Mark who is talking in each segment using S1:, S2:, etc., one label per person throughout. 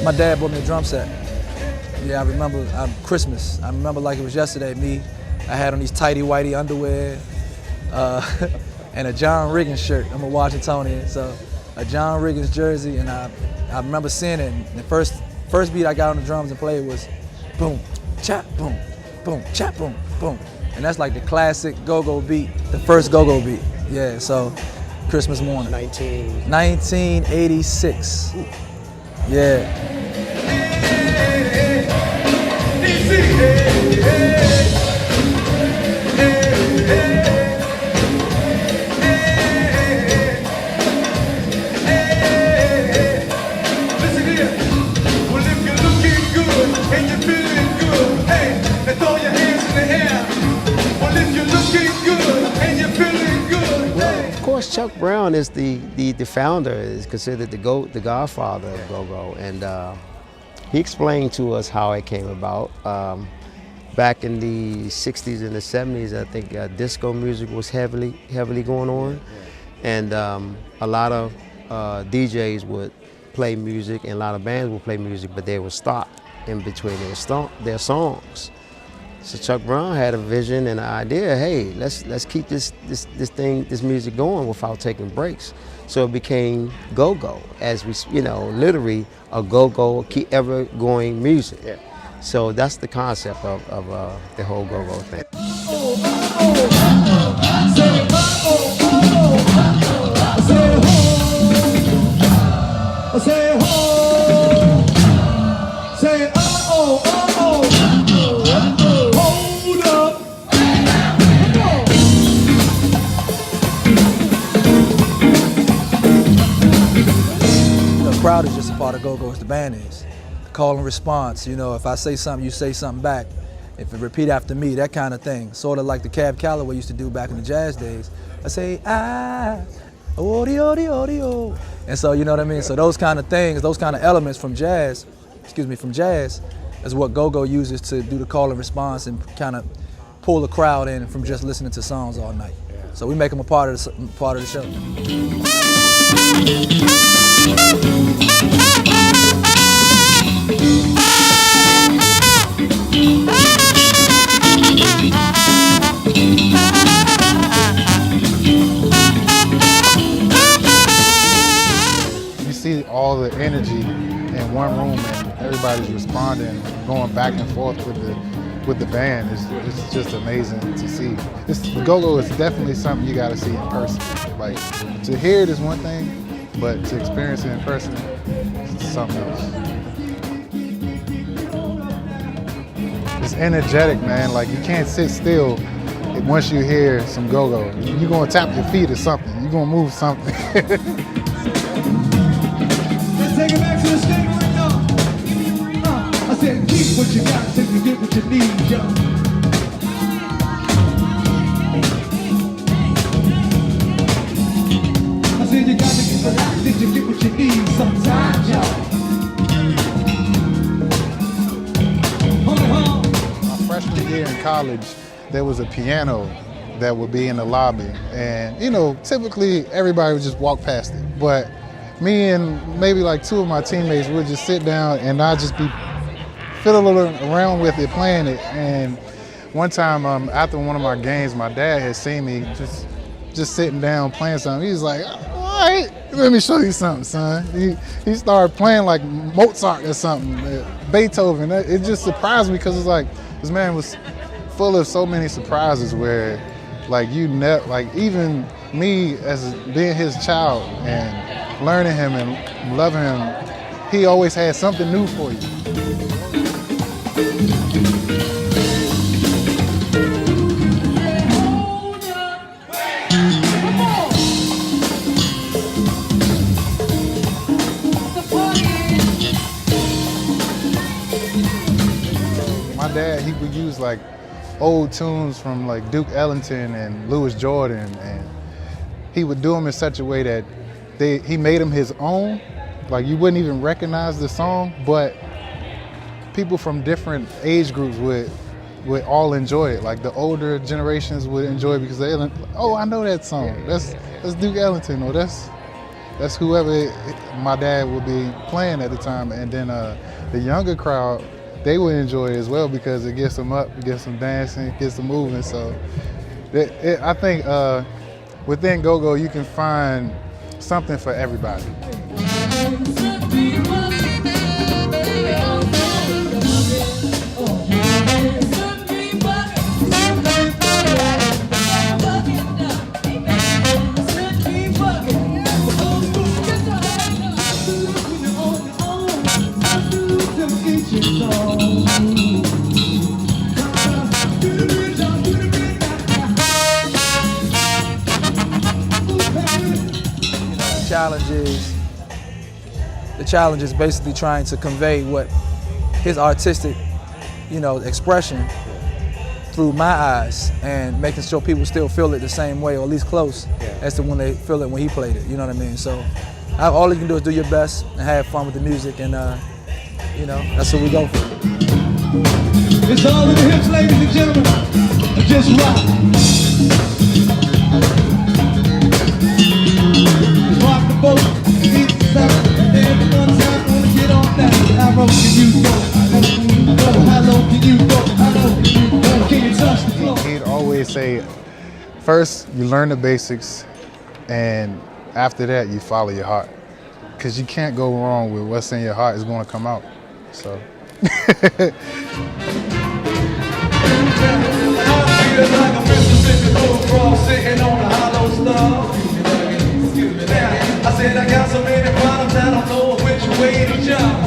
S1: My dad bought me a drum set. Yeah, I remember Christmas. I remember like it was yesterday. I had on these tighty-whitey underwear and a John Riggins shirt. I'm a Washingtonian, so a John Riggins jersey, and I remember seeing it. And the first beat I got on the drums and played was boom, chop, boom, boom, chop, boom, boom. And that's like the classic go-go beat, the first go-go beat. Yeah, so Christmas morning. 1986. Yeah.
S2: Chuck Brown is the founder, is considered the Godfather of go-go, and he explained to us how it came about. Back in the 60s and the 70s, I think disco music was heavily going on, and a lot of DJs would play music and a lot of bands would play music, but they would stop in between their songs. So Chuck Brown had a vision and an idea. Hey, let's keep this music going without taking breaks. So it became go-go, as we, literally a go-go, keep ever going music. Yeah. So that's the concept of the whole go-go thing.
S1: The crowd is just a part of go-go as the band is. The call and response, if I say something, you say something back. If you repeat after me, that kind of thing. Sort of like the Cab Calloway used to do back in the jazz days. I say, oh. And so, you know what I mean? So those kind of things, those kind of elements from jazz, is what go-go uses to do the call and response and kind of pull the crowd in from just listening to songs all night. So we make them a part of the show.
S3: You see all the energy in one room, and everybody's responding, going back and forth with the band. It's just amazing to see. Go-go is definitely something you got to see in person. Like, to hear it is one thing, but to experience it in person is something else. It's energetic, man. Like, you can't sit still once you hear some go-go. You're gonna tap your feet or something. You're gonna move something.
S4: Let's take it back to the stage right now. I said, keep what you got till you get what you need, yo. I said, you got to get relaxed till you get what you need sometimes, yo.
S3: My freshman year in college, there was a piano that would be in the lobby. And, typically everybody would just walk past it. But me and maybe like two of my teammates would just sit down and I'd just be fiddling around with it, playing it. And one time after one of my games, my dad had seen me just sitting down playing something. He was like, all right, let me show you something, son. He started playing like Mozart or something, Beethoven. It just surprised me because it's like, this man was full of so many surprises where like even me as being his child and learning him and loving him, he always had something new for you. My dad, he would use like old tunes from like Duke Ellington and Louis Jordan, and he would do them in such a way that he made them his own. Like, you wouldn't even recognize the song, but people from different age groups would all enjoy it. Like, the older generations would enjoy it because they, oh, I know that song. that's Duke Ellington, or that's whoever my dad would be playing at the time. And then the younger crowd, they would enjoy it as well because it gets them up, it gets them dancing, it gets them moving. So I think within go-go you can find something for everybody.
S1: The challenge is basically trying to convey what his artistic, expression through my eyes, and making sure people still feel it the same way, or at least close, as to when they feel it when he played it. You know what I mean? So all you can do is do your best and have fun with the music, and that's what we go for.
S4: It's all in the hips, ladies and gentlemen. Just rock. Rock the boat, eat the stuff, and everyone's out gonna get on that. How low can you go? How low can you go? How low can you go? Can you touch the floor?
S3: He'd always say, first you learn the basics, and after that you follow your heart. Because you can't go wrong with what's in your heart is going to come out. So.
S4: I said I got so many problems I don't know which way to jump.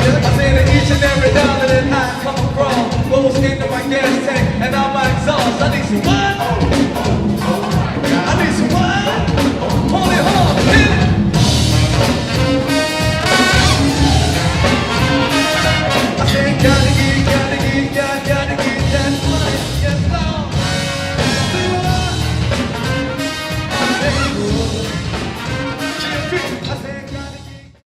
S4: I said that each and every dollar that I come across goes into my gas tank and all my exhaust. I need some money.